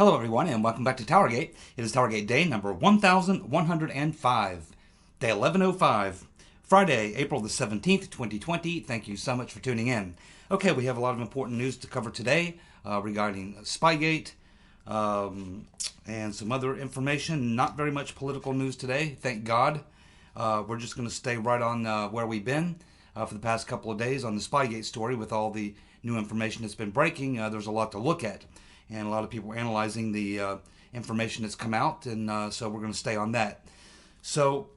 Hello everyone and welcome back to TowerGate. It is TowerGate day number 1105, day 1105, Friday, April the 17th, 2020. Thank you so much for tuning in. Okay, we have a lot of important news to cover today regarding Spygate and some other information. Not very much political news today, thank God. We're just going to stay right on where we've been for the past couple of days on the Spygate story with all the new information that's been breaking. There's a lot to look at. And a lot of people are analyzing the information that's come out, and so we're going to stay on that. So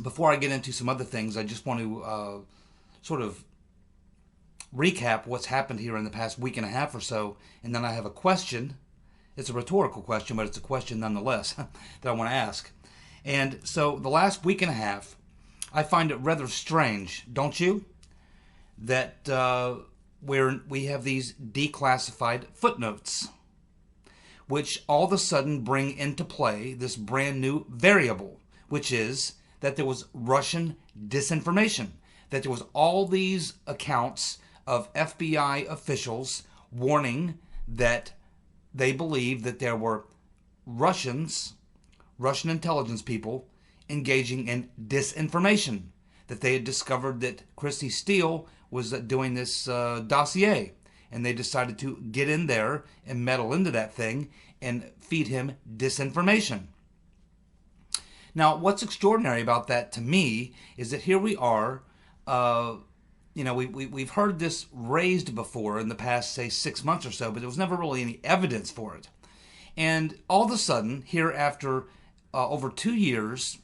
before I get into some other things, I just want to sort of recap what's happened here in the past week and a half or so, and then I have a question. It's a rhetorical question, but it's a question nonetheless that I want to ask. And so the last week and a half, I find it rather strange, don't you, that where we have these declassified footnotes, which all of a sudden bring into play this brand new variable, which is that there was Russian disinformation, that there was all these accounts of FBI officials warning that they believed that there were Russian intelligence people engaging in disinformation, that they had discovered that Christy Steele was doing this dossier, and they decided to get in there and meddle into that thing and feed him disinformation. Now, what's extraordinary about that to me is that here we are, we've heard this raised before in the past, say, 6 months or so, but there was never really any evidence for it. And all of a sudden, here after over 2 years,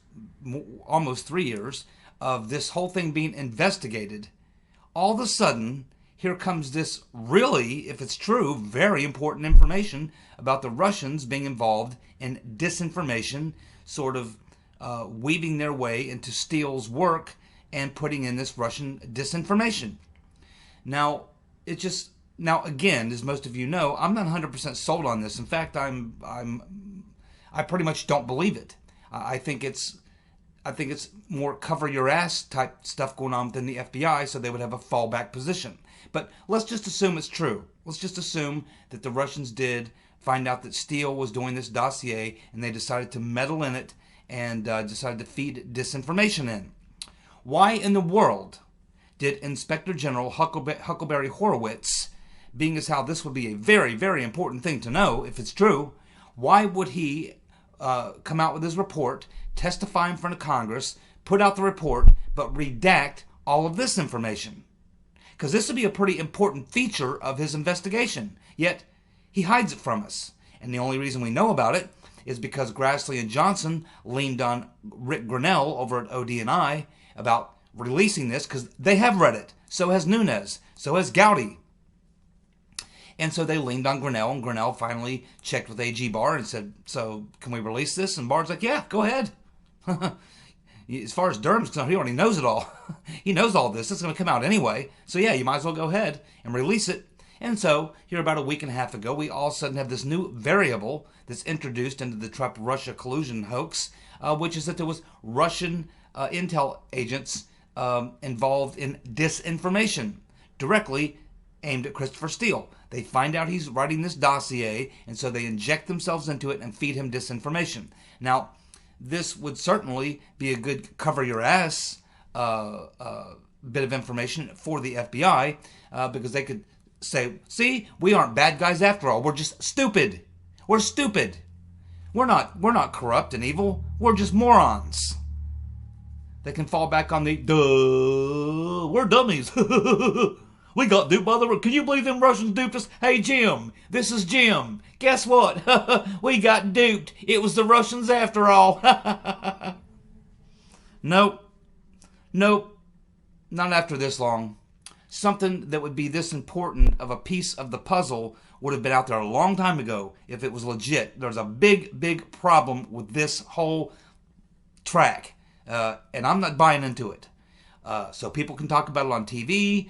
almost 3 years, of this whole thing being investigated, all of a sudden, here comes this really, if it's true, very important information about the Russians being involved in disinformation, sort of weaving their way into Steele's work and putting in this Russian disinformation. Now, again, as most of you know, I'm not 100% sold on this. In fact, I pretty much don't believe it. I think it's more cover your ass type stuff going on within the FBI, so they would have a fallback position. But let's just assume it's true. Let's just assume that the Russians did find out that Steele was doing this dossier, and they decided to meddle in it and decided to feed disinformation in. Why in the world did Inspector General Huckleberry Horowitz, being as how this would be a very, very important thing to know if it's true, why would he come out with his report, testify in front of Congress, put out the report, but redact all of this information? Because this would be a pretty important feature of his investigation. Yet, he hides it from us. And the only reason we know about it is because Grassley and Johnson leaned on Rick Grinnell over at ODNI about releasing this, because they have read it. So has Nunes. So has Gowdy. And so they leaned on Grinnell, and Grinnell finally checked with AG Barr and said, so can we release this? And Barr's like, yeah, go ahead. As far as Durham's concerned, he already knows it all. He knows all this. It's going to come out anyway. So yeah, you might as well go ahead and release it. And so here about a week and a half ago, we all of a sudden have this new variable that's introduced into the Trump-Russia collusion hoax, which is that there was Russian intel agents involved in disinformation directly aimed at Christopher Steele. They find out he's writing this dossier, and so they inject themselves into it and feed him disinformation. Now, this would certainly be a good cover your ass bit of information for the FBI, because they could say, see, we aren't bad guys after all. We're just stupid. We're stupid. We're not corrupt and evil. We're just morons. They can fall back on the, duh, we're dummies. We got duped by the... Can you believe them Russians duped us? Hey, Jim, this is Jim. Guess what? We got duped. It was the Russians after all. Nope. Not after this long. Something that would be this important of a piece of the puzzle would have been out there a long time ago if it was legit. There's a big, big problem with this whole track, and I'm not buying into it. So people can talk about it on TV.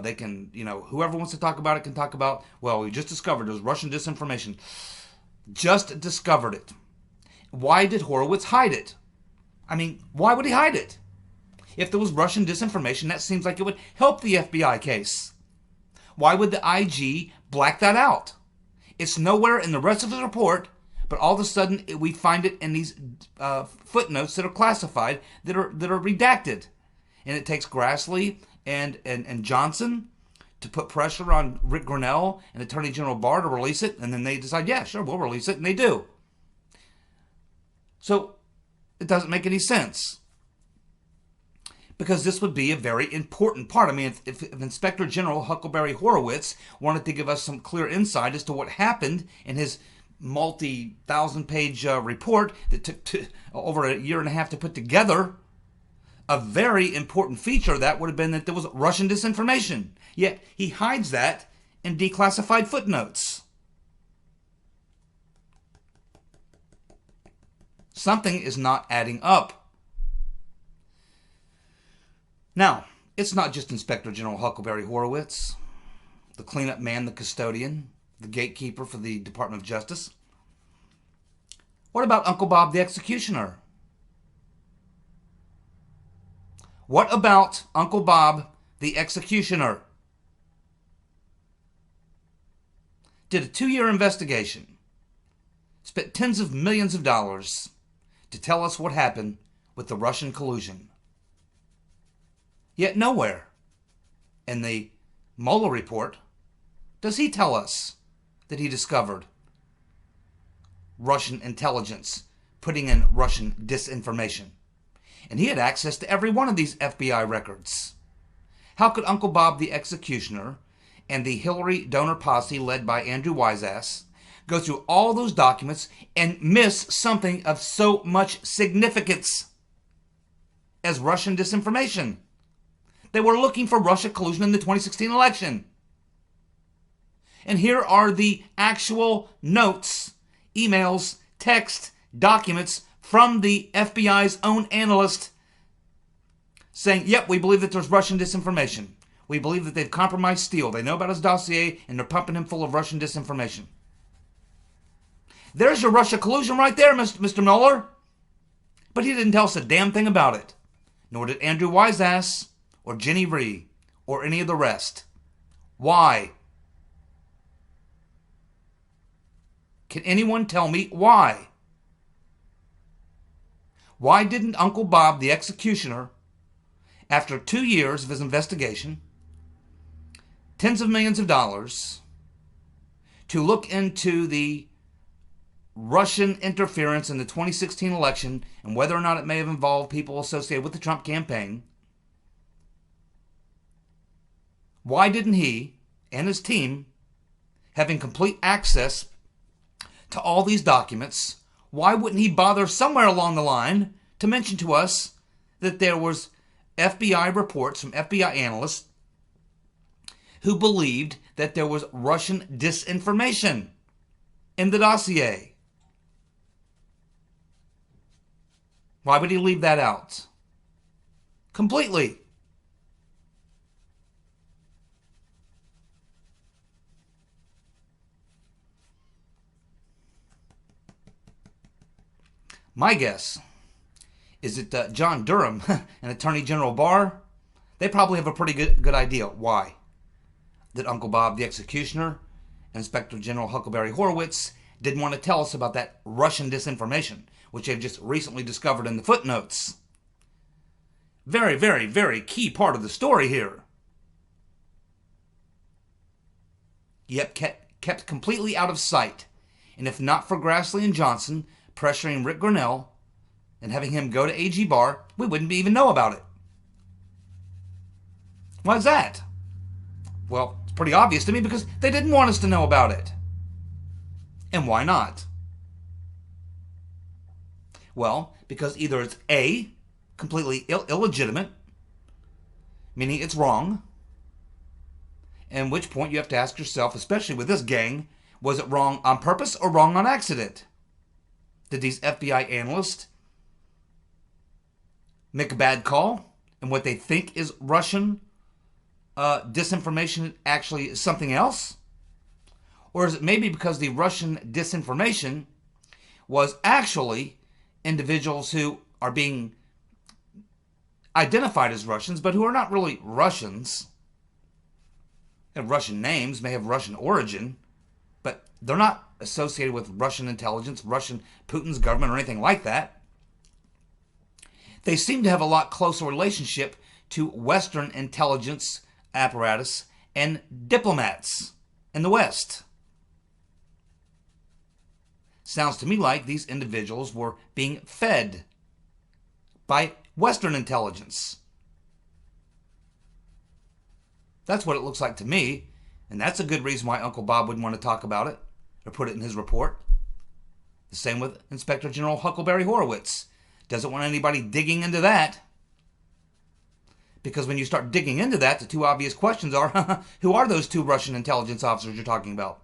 They can, whoever wants to talk about it can talk about, well, we just discovered there's Russian disinformation. Just discovered it. Why did Horowitz hide it? I mean, why would he hide it? If there was Russian disinformation, that seems like it would help the FBI case. Why would the IG black that out? It's nowhere in the rest of the report, but all of a sudden we find it in these footnotes that are classified, that are redacted. And it takes Grassley and Johnson to put pressure on Rick Grinnell and Attorney General Barr to release it, and then they decide, yeah, sure, we'll release it, and they do. So it doesn't make any sense, because this would be a very important part. I mean, if Inspector General Huckleberry Horowitz wanted to give us some clear insight as to what happened in his multi-thousand-page report that took over a year and a half to put together, a very important feature of that would have been that there was Russian disinformation. Yet he hides that in declassified footnotes. Something is not adding up. Now, it's not just Inspector General Huckleberry Horowitz, the cleanup man, the custodian, the gatekeeper for the Department of Justice. What about Uncle Bob the executioner? What about Uncle Bob the executioner? Did a 2-year investigation, spent tens of millions of dollars to tell us what happened with the Russian collusion. Yet nowhere in the Mueller report does he tell us that he discovered Russian intelligence putting in Russian disinformation. And he had access to every one of these FBI records. How could Uncle Bob the executioner and the Hillary donor posse led by Andrew Wiseass go through all those documents and miss something of so much significance as Russian disinformation? They were looking for Russia collusion in the 2016 election. And here are the actual notes, emails, text, documents from the FBI's own analyst saying, yep, we believe that there's Russian disinformation. We believe that they've compromised Steele. They know about his dossier, and they're pumping him full of Russian disinformation. There's your Russia collusion right there, Mr. Mueller. But he didn't tell us a damn thing about it. Nor did Andrew Wiseass, or Jenny Rhee, or any of the rest. Why? Can anyone tell me why? Why didn't Uncle Bob the executioner, after 2 years of his investigation, tens of millions of dollars, to look into the Russian interference in the 2016 election and whether or not it may have involved people associated with the Trump campaign, why didn't he and his team, having complete access to all these documents, why wouldn't he bother somewhere along the line to mention to us that there was FBI reports from FBI analysts who believed that there was Russian disinformation in the dossier? Why would he leave that out? Completely. My guess is that John Durham and Attorney General Barr, they probably have a pretty good idea why that Uncle Bob the executioner and Inspector General Huckleberry Horowitz didn't want to tell us about that Russian disinformation, which they've just recently discovered in the footnotes. Very, very, very key part of the story here. Yet kept completely out of sight. And if not for Grassley and Johnson pressuring Rick Grinnell and having him go to AG Barr, we wouldn't even know about it. Why is that? Well, it's pretty obvious to me, because they didn't want us to know about it. And why not? Well, because either it's A, completely illegitimate, meaning it's wrong, at which point you have to ask yourself, especially with this gang, was it wrong on purpose or wrong on accident? Did these FBI analysts make a bad call, and what they think is Russian disinformation actually is something else? Or is it maybe because the Russian disinformation was actually individuals who are being identified as Russians, but who are not really Russians? They have Russian names, may have Russian origin, but They're not associated with Russian intelligence, Putin's government, or anything like that. They seem to have a lot closer relationship to Western intelligence apparatus and diplomats in the West. Sounds to me like these individuals were being fed by Western intelligence. That's what it looks like to me, and that's a good reason why Uncle Bob wouldn't want to talk about it or put it in his report. The same with Inspector General Huckleberry Horowitz. Doesn't want anybody digging into that. Because when you start digging into that, the two obvious questions are, who are those two Russian intelligence officers you're talking about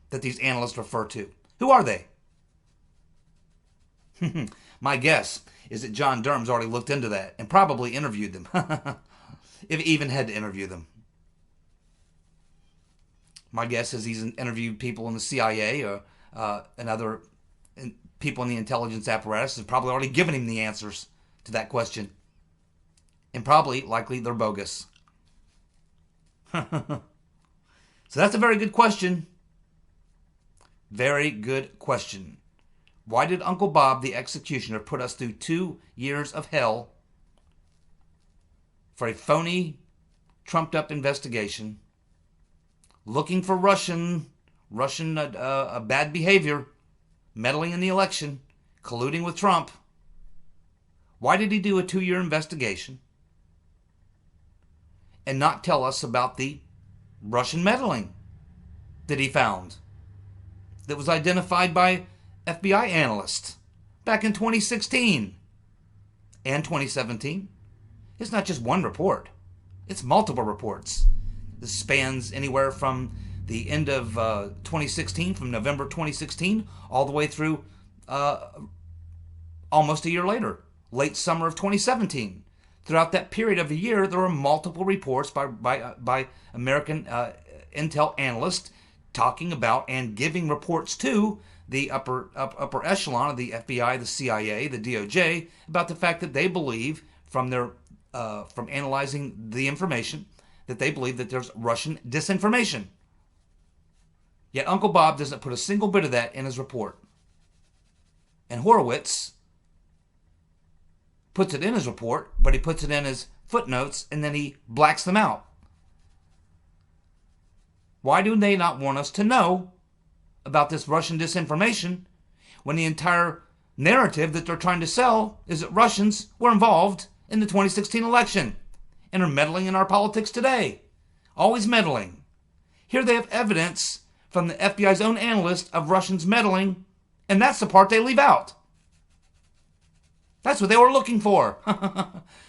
that these analysts refer to? Who are they? My guess is that John Durham's already looked into that and probably interviewed them. If he even had to interview them. My guess is he's interviewed people in the CIA or and other people in the intelligence apparatus have probably already given him the answers to that question. And likely, they're bogus. So that's a very good question. Very good question. Why did Uncle Bob, the executioner, put us through 2 years of hell for a phony, trumped-up investigation, looking for Russian bad behavior, meddling in the election, colluding with Trump? Why did he do a 2-year investigation and not tell us about the Russian meddling that he found, that was identified by FBI analysts back in 2016 and 2017? It's not just one report. It's multiple reports. This spans anywhere from the end of 2016, from November 2016, all the way through almost a year later, late summer of 2017. Throughout that period of a year, there were multiple reports by American intel analysts talking about and giving reports to the upper echelon of the FBI, the CIA, the DOJ, about the fact that they believe from analyzing the information that they believe that there's Russian disinformation. Yet Uncle Bob doesn't put a single bit of that in his report. And Horowitz puts it in his report, but he puts it in his footnotes and then he blacks them out. Why do they not want us to know about this Russian disinformation when the entire narrative that they're trying to sell is that Russians were involved in the 2016 election and are meddling in our politics today? Always meddling. Here they have evidence from the FBI's own analyst of Russians meddling, and that's the part they leave out. That's what they were looking for.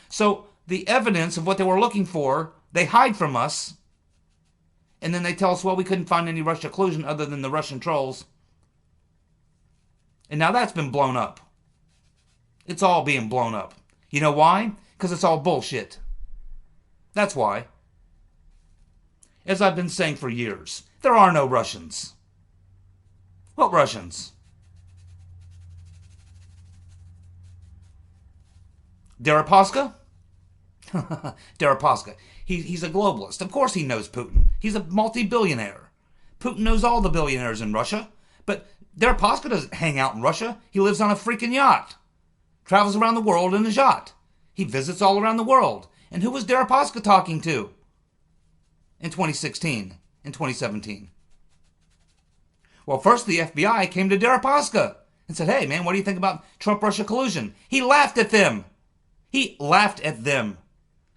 So the evidence of what they were looking for, they hide from us, and then they tell us, well, we couldn't find any Russia collusion other than the Russian trolls. And now that's been blown up. It's all being blown up. You know why? Because it's all bullshit. That's why. As I've been saying for years, there are no Russians. What Russians? Deripaska? Deripaska. He's a globalist. Of course he knows Putin. He's a multi-billionaire. Putin knows all the billionaires in Russia. But Deripaska doesn't hang out in Russia. He lives on a freaking yacht. Travels around the world in a yacht. He visits all around the world. And who was Deripaska talking to in 2016, in 2017? Well, first the FBI came to Deripaska and said, hey, man, what do you think about Trump-Russia collusion? He laughed at them. He laughed at them.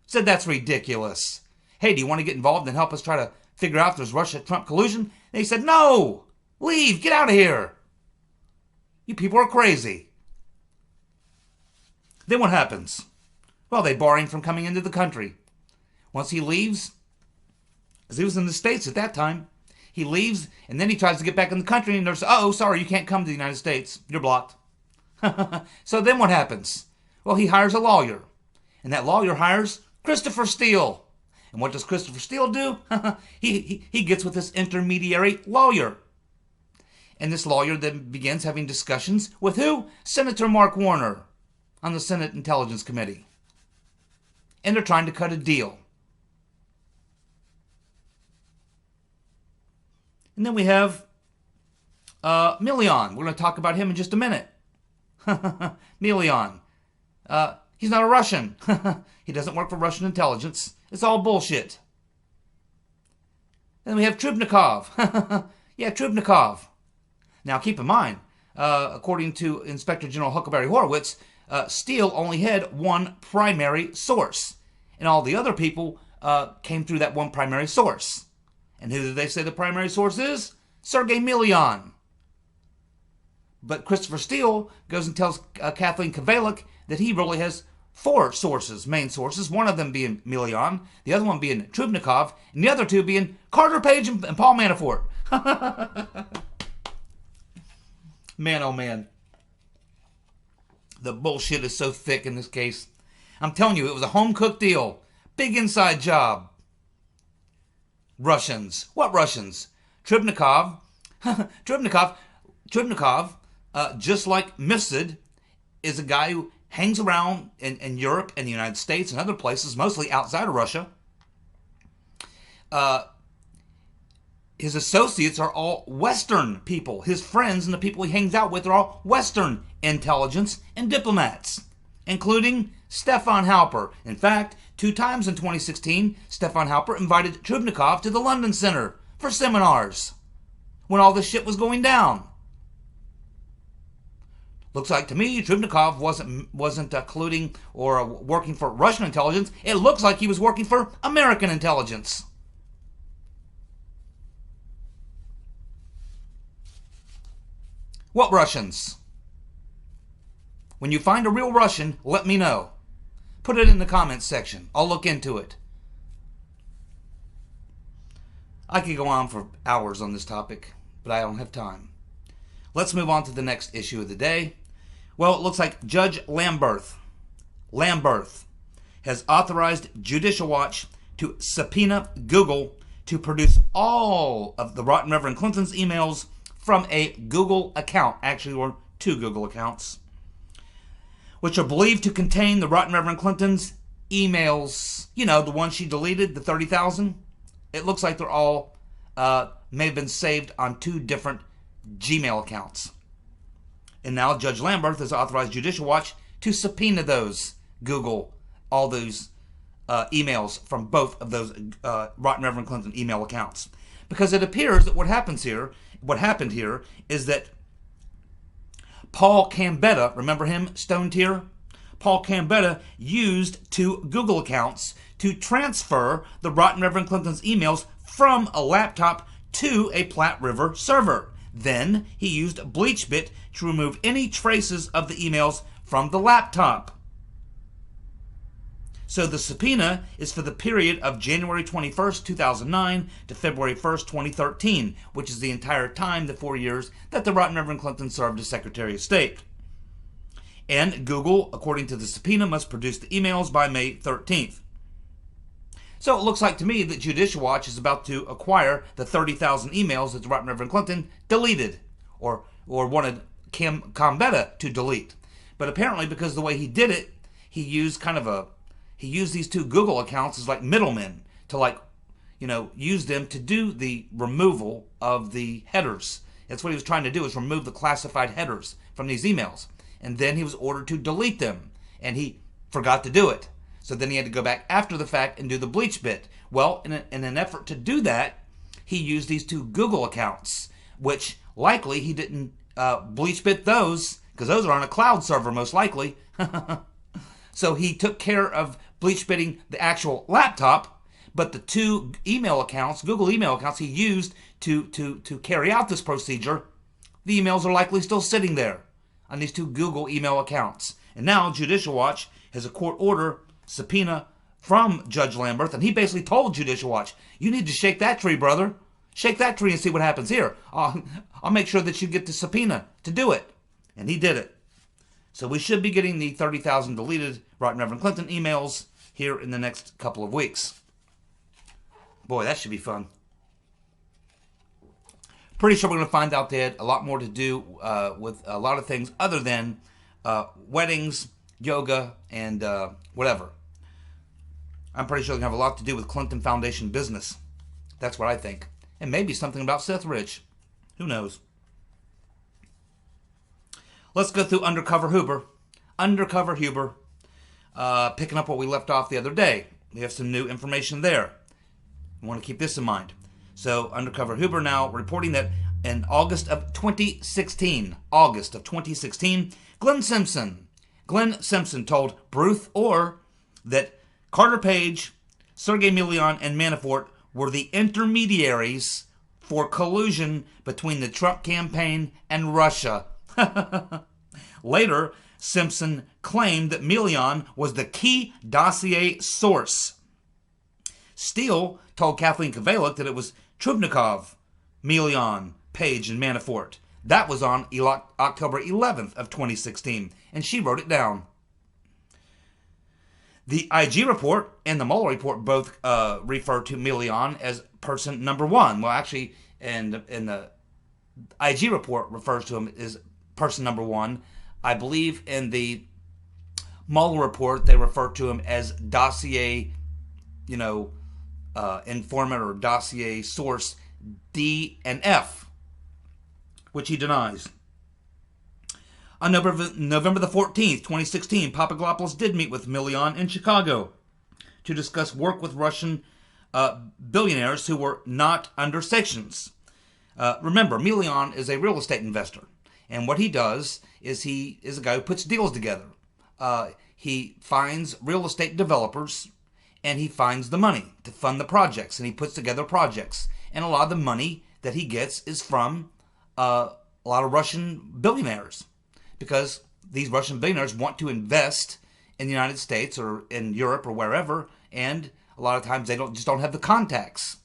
Said that's ridiculous. Hey, do you want to get involved and help us try to figure out if there's Russia-Trump collusion? And he said, no, leave, get out of here. You people are crazy. Then what happens? Well, they bar him from coming into the country. Once he leaves, as he was in the States at that time, he leaves and then he tries to get back in the country and there's, oh, sorry, you can't come to the United States. You're blocked. So then what happens? Well, he hires a lawyer. And that lawyer hires Christopher Steele. And what does Christopher Steele do? He gets with this intermediary lawyer. And this lawyer then begins having discussions with who? Senator Mark Warner on the Senate Intelligence Committee. And they're trying to cut a deal. And then we have Millian. We're going to talk about him in just a minute. Millian. He's not a Russian. He doesn't work for Russian intelligence. It's all bullshit. Then we have Trubnikov. Yeah, Trubnikov. Now, keep in mind, according to Inspector General Huckleberry Horowitz, Steele only had one primary source, and all the other people came through that one primary source. And who did they say the primary source is? Sergei Millian. But Christopher Steele goes and tells Kathleen Kavalik that he really has four sources, main sources, one of them being Millian, the other one being Trubnikov, and the other two being Carter Page and Paul Manafort. Man, oh man. The bullshit is so thick in this case. I'm telling you, it was a home-cooked deal. Big inside job. Russians. What Russians? Trubnikov. Trubnikov, just like Mifsud, is a guy who hangs around in Europe and the United States and other places, mostly outside of Russia. His associates are all Western people. His friends and the people he hangs out with are all Western intelligence and diplomats, including Stefan Halper. In fact, 2 times in 2016, Stefan Halper invited Trubnikov to the London Center for seminars when all this shit was going down. Looks like to me Trubnikov wasn't colluding or working for Russian intelligence. It looks like he was working for American intelligence. What Russians? When you find a real Russian, let me know. Put it in the comments section. I'll look into it. I could go on for hours on this topic, but I don't have time. Let's move on to the next issue of the day. Well, it looks like Judge Lamberth has authorized Judicial Watch to subpoena Google to produce all of the Rotten Reverend Clinton's emails from a Google account, actually, or 2 Google accounts, which are believed to contain the Rotten Reverend Clinton's emails, you know, the ones she deleted, the 30,000. It looks like they're all may have been saved on 2 different Gmail accounts. And now Judge Lamberth has authorized Judicial Watch to subpoena those all those emails from both of those Rotten Reverend Clinton email accounts. Because it appears that what happened here is that Paul Gambetta, remember him, Stone Tier? Paul Gambetta used 2 Google accounts to transfer the Rotten Reverend Clinton's emails from a laptop to a Platte River server. Then he used BleachBit to remove any traces of the emails from the laptop. So the subpoena is for the period of January 21st, 2009 to February 1st, 2013, which is the entire time, the 4 years, that the Rotten Reverend Clinton served as Secretary of State. And Google, according to the subpoena, must produce the emails by May 13th. So it looks like to me that Judicial Watch is about to acquire the 30,000 emails that the Rotten Reverend Clinton deleted or wanted Gambetta to delete. But apparently, because of the way he did it, he used these 2 Google accounts as like middlemen to use them to do the removal of the headers. That's what he was trying to do, is remove the classified headers from these emails. And then he was ordered to delete them, and he forgot to do it. So then he had to go back after the fact and do the BleachBit. Well, in an effort to do that, he used these 2 Google accounts, which likely he didn't BleachBit those, because those are on a cloud server most likely. So he took care of BleachBitting the actual laptop, but the 2 email accounts, Google email accounts he used to carry out this procedure, the emails are likely still sitting there on these 2 Google email accounts. And now Judicial Watch has a court order subpoena from Judge Lamberth, and he basically told Judicial Watch, you need to shake that tree, brother. Shake that tree and see what happens here. I'll make sure that you get the subpoena to do it. And he did it. So we should be getting the 30,000 deleted Rotten Reverend Clinton emails here in the next couple of weeks. Boy, that should be fun. Pretty sure we're going to find out they had a lot more to do with a lot of things other than weddings, yoga, and whatever. I'm pretty sure they're going to have a lot to do with Clinton Foundation business. That's what I think. And maybe something about Seth Rich. Who knows? Let's go through Undercover Huber. Undercover Huber, picking up what we left off the other day. We have some new information there. You want to keep this in mind. So Undercover Huber now reporting that in August of 2016, Glenn Simpson told Bruce Orr that Carter Page, Sergei, Millian, and Manafort were the intermediaries for collusion between the Trump campaign and Russia. Later, Simpson claimed that Millian was the key dossier source. Steele told Kathleen Kvalik that it was Trubnikov, Millian, Page, and Manafort. That was on October 11th of 2016, and she wrote it down. The IG report and the Mueller report both refer to Millian as person number one. Well, actually, and the IG report refers to him as person number one. I believe in the Mueller report they refer to him as dossier, informant or dossier source D and F, which he denies. On November the 14th, 2016, Papadopoulos did meet with Millian in Chicago to discuss work with Russian billionaires who were not under sanctions. Remember, Millian is a real estate investor. And what he does is he is a guy who puts deals together. He finds real estate developers and he finds the money to fund the projects and he puts together projects. And a lot of the money that he gets is from a lot of Russian billionaires because these Russian billionaires want to invest in the United States or in Europe or wherever, and a lot of times they just don't have the contacts.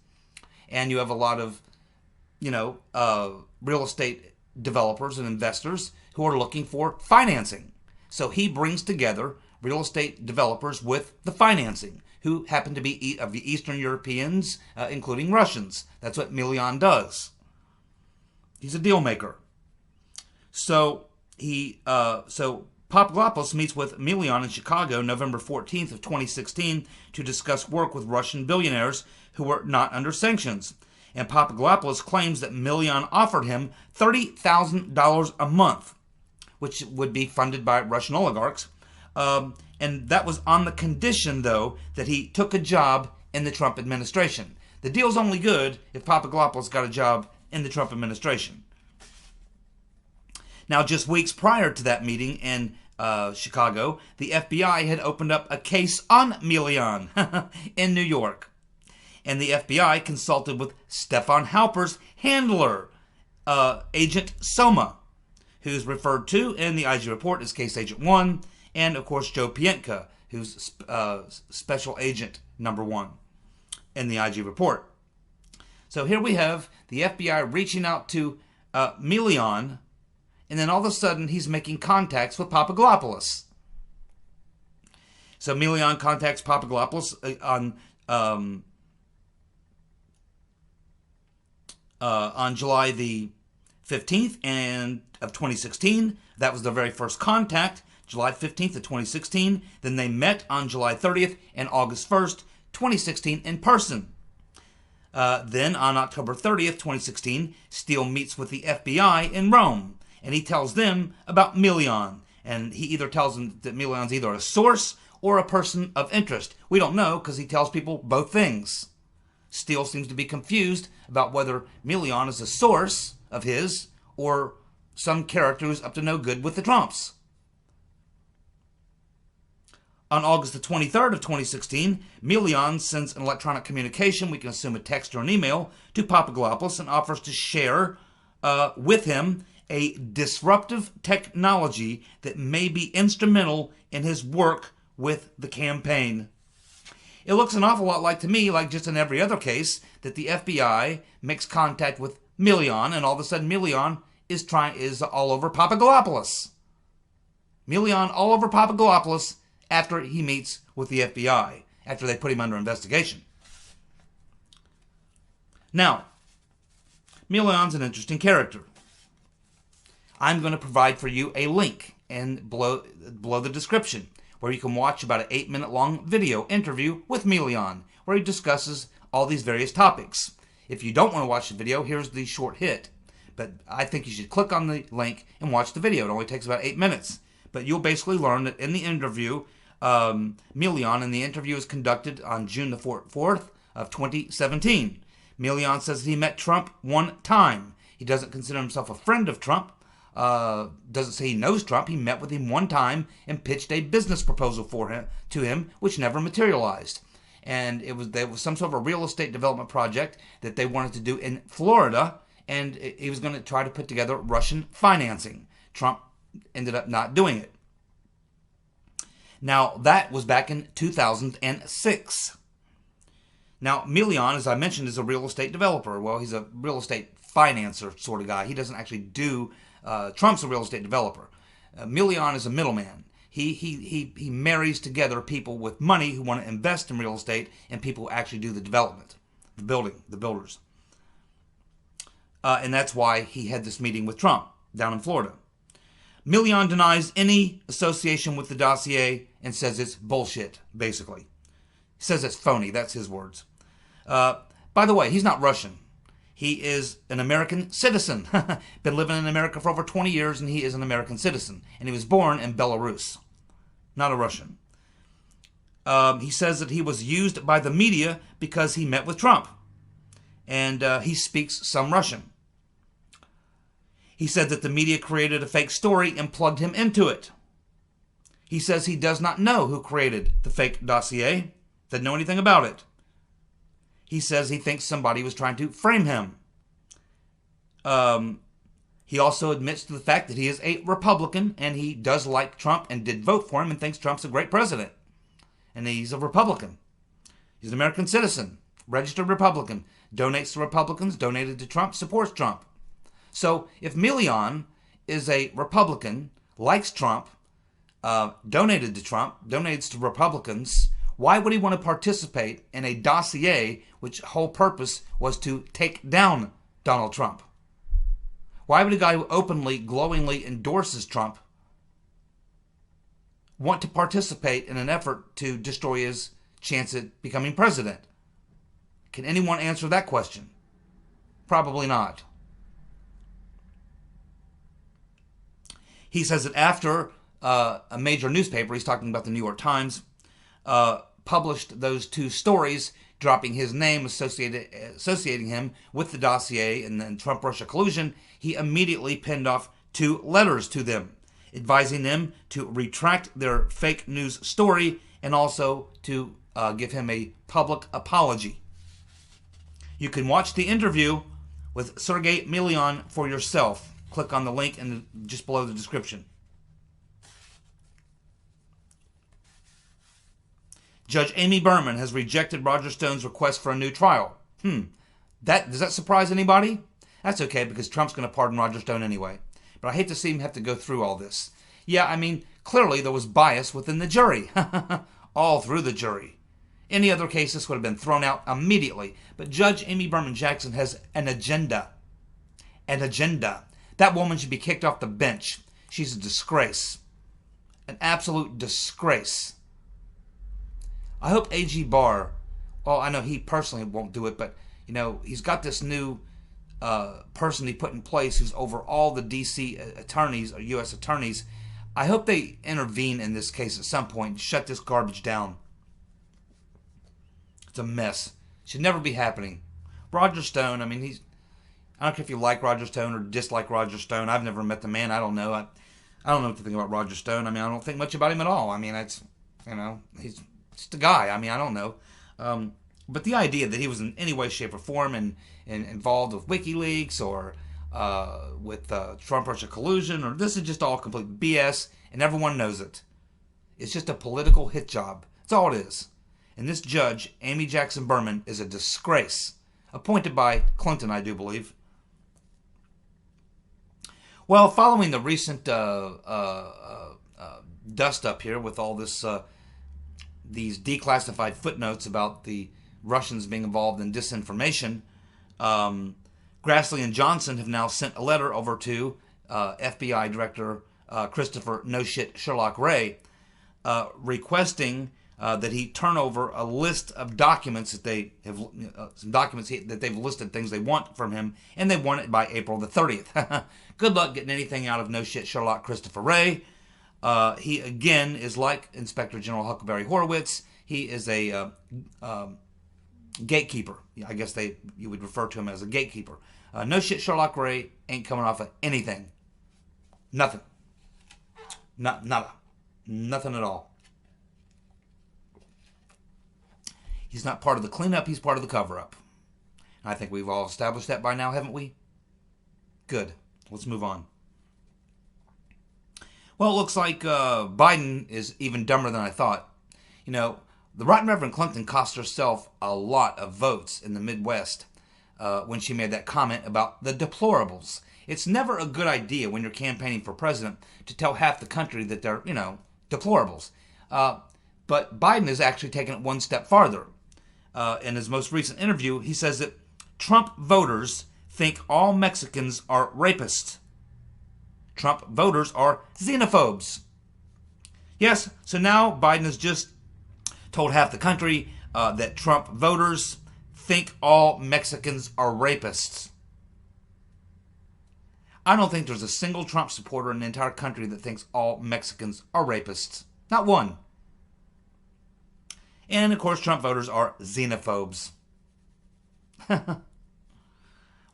And you have a lot of, real estate developers and investors who are looking for financing. So he brings together real estate developers with the financing who happen to be of the Eastern Europeans, including Russians. That's what Millian does. He's a deal maker. So Papadopoulos meets with Millian in Chicago November 14th of 2016 to discuss work with Russian billionaires who were not under sanctions. And Papadopoulos claims that Millian offered him $30,000 a month, which would be funded by Russian oligarchs. And that was on the condition, though, that he took a job in the Trump administration. The deal's only good if Papadopoulos got a job in the Trump administration. Now, just weeks prior to that meeting in Chicago, the FBI had opened up a case on Millian in New York. And the FBI consulted with Stefan Halper's handler, Agent Soma, who's referred to in the IG report as Case Agent 1, and, of course, Joe Pientka, who's Special Agent number 1 in the IG report. So here we have the FBI reaching out to Millian, and then all of a sudden he's making contacts with Papadopoulos. So Millian contacts Papadopoulos on July the 15th of 2016. That was their very first contact, July 15th of 2016. Then they met on July 30th and August 1st, 2016 in person. Then on October 30th, 2016, Steele meets with the FBI in Rome, and he tells them about Millian. And he either tells them that Millian's either a source or a person of interest. We don't know because he tells people both things. Steele seems to be confused about whether Millian is a source of his or some character who's up to no good with the Trumps. On August the 23rd of 2016, Millian sends an electronic communication, we can assume a text or an email, to Papadopoulos and offers to share with him a disruptive technology that may be instrumental in his work with the campaign. It looks an awful lot like to me, like just in every other case, that the FBI makes contact with Millian, and all of a sudden Millian is all over Papadopoulos. Millian all over Papadopoulos after he meets with the FBI, after they put him under investigation. Now, Millian's an interesting character. I'm going to provide for you a link below the description where you can watch about an 8-minute long video interview with Millian, where he discusses all these various topics. If you don't want to watch the video, here's the short hit. But I think you should click on the link and watch the video. It only takes about 8 minutes. But you'll basically learn that in the interview, Millian, and the interview is conducted on June the 4th of 2017. Millian says that he met Trump one time. He doesn't consider himself a friend of Trump. Doesn't say he knows Trump. He met with him one time and pitched a business proposal to him, which never materialized. And there was some sort of a real estate development project that they wanted to do in Florida, and he was going to try to put together Russian financing. Trump ended up not doing it. Now, that was back in 2006. Now, Millian, as I mentioned, is a real estate developer. Well, he's a real estate financer sort of guy. He doesn't actually do... Trump's a real estate developer. Millian is a middleman. He marries together people with money who want to invest in real estate and people who actually do the development, the builders. And that's why he had this meeting with Trump down in Florida. Millian denies any association with the dossier and says it's bullshit, basically. He says it's phony. That's his words. By the way, he's not Russian. He is an American citizen. Been living in America for over 20 years, and he is an American citizen. And he was born in Belarus, not a Russian. He says that he was used by the media because he met with Trump. And he speaks some Russian. He said that the media created a fake story and plugged him into it. He says he does not know who created the fake dossier, doesn't know anything about it. He says he thinks somebody was trying to frame him. He also admits to the fact that he is a Republican and he does like Trump and did vote for him and thinks Trump's a great president. And he's a Republican. He's an American citizen, registered Republican, donates to Republicans, donated to Trump, supports Trump. So if Millian is a Republican, likes Trump, donated to Trump, donates to Republicans, why would he want to participate in a dossier which whole purpose was to take down Donald Trump? Why would a guy who openly, glowingly endorses Trump want to participate in an effort to destroy his chance at becoming president? Can anyone answer that question? Probably not. He says that after a major newspaper, he's talking about the New York Times, published those two stories, dropping his name, associating him with the dossier and then Trump-Russia collusion, he immediately pinned off 2 letters to them, advising them to retract their fake news story and also to give him a public apology. You can watch the interview with Sergei Millian for yourself. Click on the link just below the description. Judge Amy Berman has rejected Roger Stone's request for a new trial. Does that surprise anybody? That's okay, because Trump's going to pardon Roger Stone anyway. But I hate to see him have to go through all this. Yeah, I mean, clearly there was bias within the jury. All through the jury. Any other case, this would have been thrown out immediately. But Judge Amy Berman Jackson has an agenda. An agenda. That woman should be kicked off the bench. She's a disgrace. An absolute disgrace. I hope A.G. Barr, well, I know he personally won't do it, but, you know, he's got this new person he put in place who's over all the D.C. attorneys or U.S. attorneys. I hope they intervene in this case at some point and shut this garbage down. It's a mess. Should never be happening. Roger Stone, I mean, I don't care if you like Roger Stone or dislike Roger Stone. I've never met the man. I don't know. I don't know what to think about Roger Stone. I mean, I don't think much about him at all. I mean, he's just a guy. I mean, I don't know. But the idea that he was in any way, shape, or form and involved with WikiLeaks or with Trump-Russia collusion, or this is just all complete BS, and everyone knows it. It's just a political hit job. That's all it is. And this judge, Amy Jackson Berman, is a disgrace. Appointed by Clinton, I do believe. Well, following the recent dust up here with all this, these declassified footnotes about the Russians being involved in disinformation, Grassley and Johnson have now sent a letter over to FBI Director Christopher No Shit Sherlock Wray, requesting that he turn over a list of documents that they have, some documents that they've listed things they want from him, and they want it by April the 30th. Good luck getting anything out of no shit Sherlock Christopher Wray. He again is like Inspector General Huckleberry Horowitz. He is a gatekeeper. I guess you would refer to him as a gatekeeper. No shit Sherlock Wray ain't coming off of anything. Nothing. Nada. Nothing at all. He's not part of the cleanup, he's part of the cover-up. I think we've all established that by now, haven't we? Good. Let's move on. Well, it looks like Biden is even dumber than I thought. You know, the Right Reverend Clinton cost herself a lot of votes in the Midwest when she made that comment about the deplorables. It's never a good idea when you're campaigning for president to tell half the country that they're, deplorables. But Biden has actually taken it one step farther. In his most recent interview, he says that Trump voters think all Mexicans are rapists. Trump voters are xenophobes. Yes, so now Biden has just told half the country that Trump voters think all Mexicans are rapists. I don't think there's a single Trump supporter in the entire country that thinks all Mexicans are rapists. Not one. And, of course, Trump voters are xenophobes.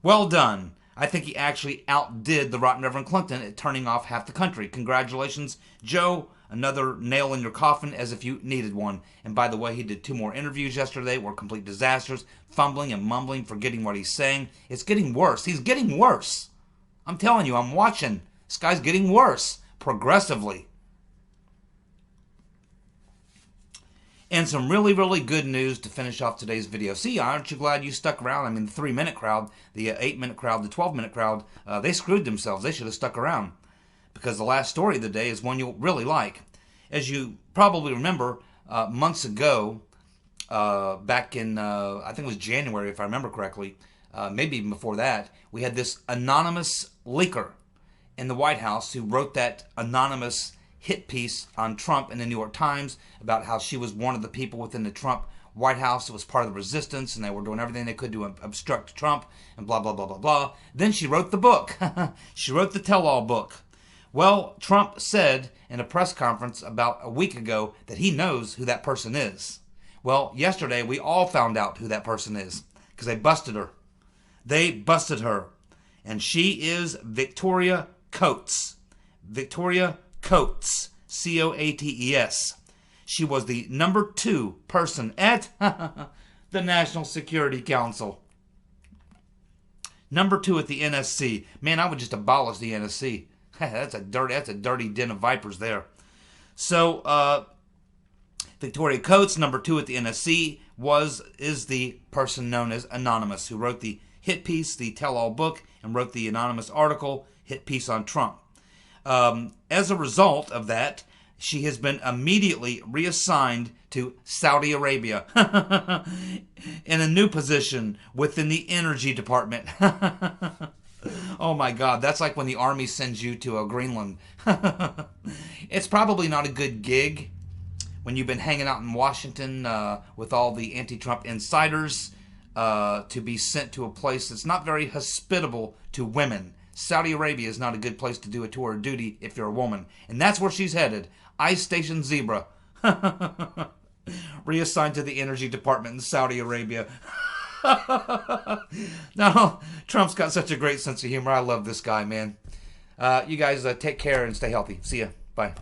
Well done. I think he actually outdid the Rotten Reverend Clinton at turning off half the country. Congratulations, Joe. Another nail in your coffin, as if you needed one. And by the way, he did 2 more interviews yesterday, were complete disasters, fumbling and mumbling, forgetting what he's saying. It's getting worse. He's getting worse. I'm telling you, I'm watching. This guy's getting worse, progressively. And some really, really good news to finish off today's video. See, aren't you glad you stuck around? I mean, the 3-minute crowd, the 8-minute crowd, the 12-minute crowd, they screwed themselves. They should have stuck around. Because the last story of the day is one you'll really like. As you probably remember, months ago, back in, I think it was January, if I remember correctly, maybe even before that, we had this anonymous leaker in the White House who wrote that anonymous hit piece on Trump in the New York Times about how she was one of the people within the Trump White House that was part of the resistance and they were doing everything they could to obstruct Trump and blah, blah, blah, blah, blah. Then she wrote the book. She wrote the tell-all book. Well, Trump said in a press conference about a week ago that he knows who that person is. Well, yesterday we all found out who that person is because they busted her. They busted her. And she is Victoria Coates. Victoria Coates. C-O-A-T-E-S. She was the number 2 person at the National Security Council. Number 2 at the NSC. Man, I would just abolish the NSC. That's a dirty den of vipers there. So, Victoria Coates, number 2 at the NSC, is the person known as Anonymous, who wrote the hit piece, the tell-all book, and wrote the anonymous article, hit piece on Trump. As a result of that, she has been immediately reassigned to Saudi Arabia in a new position within the Energy Department. Oh my God, that's like when the Army sends you to Greenland. It's probably not a good gig when you've been hanging out in Washington with all the anti-Trump insiders to be sent to a place that's not very hospitable to women. Saudi Arabia is not a good place to do a tour of duty if you're a woman. And that's where she's headed. Ice Station Zebra. Reassigned to the Energy Department in Saudi Arabia. No, Trump's got such a great sense of humor. I love this guy, man. You guys take care and stay healthy. See ya. Bye.